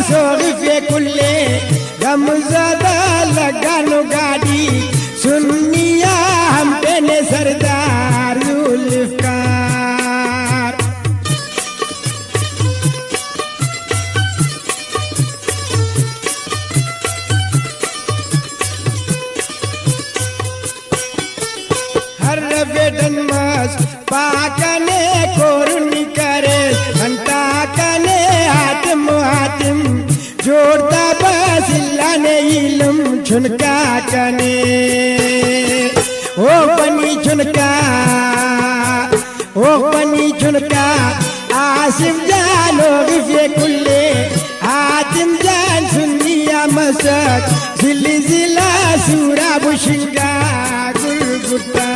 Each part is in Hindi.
सोगी पे कुल्ले गम ज़दा लगानो गाड़ी सुनिया हम तेने सरदार जुल्फ़कार हर बेटन मस पाकने कोरुनी करे घंटा कने हातिम हातिम जोड़ता बसिल्ला ने इल्म छुनका कने ओ बनी छुनका आसिम जानो गिफे कुल्ले हातिम जान सुनिया मसक जिली जिला सूरा बुशिंगा गुलगुट्टा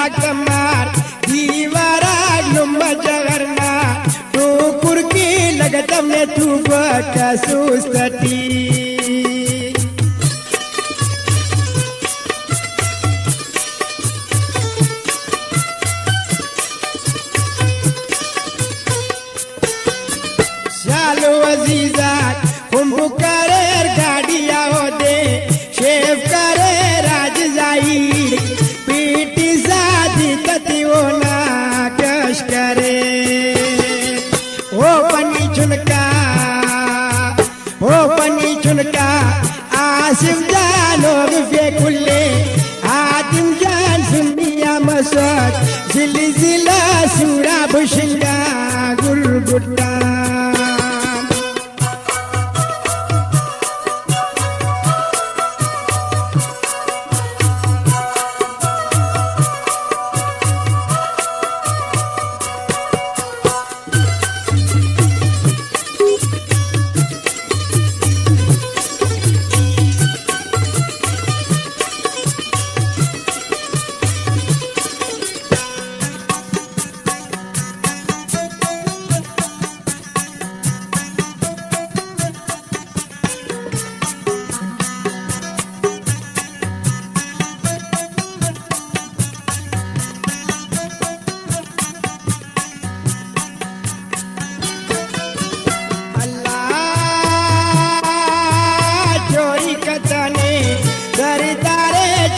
कमार दीवारा लुम्बा जगरना टूकुर की लगतम ने तू बटा सुस्तती शालो अजीजा कुंभु करे गाड़िया हो दे शेफ करे राज जाहिर ना कश करे ओ पनी चुनका आसिम जानो गिफे कुल्ले हातिम जान सुनिया मसक जिली जिला सूरा बुशिंगा गुलगुट्टा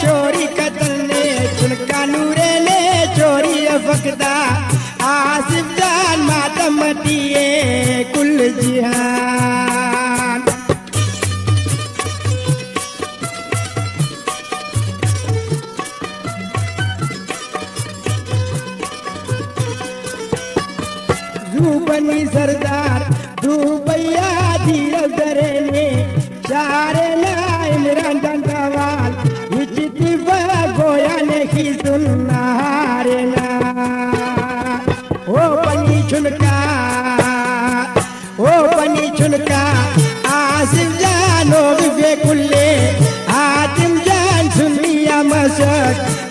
चोरी कतने चुनका नूरे ने चोरी फकदा आसिफ जान मातम मटिए कुल जिहान रूबनी सरदार रूबैया धीरज दरे ने चारे ना इमरान दंडावाल गोया ने की सुनना हारे ना ओ पनी चुनका आसिफ जानो गिफे कुल्ले हातिम जान सुनिया मसक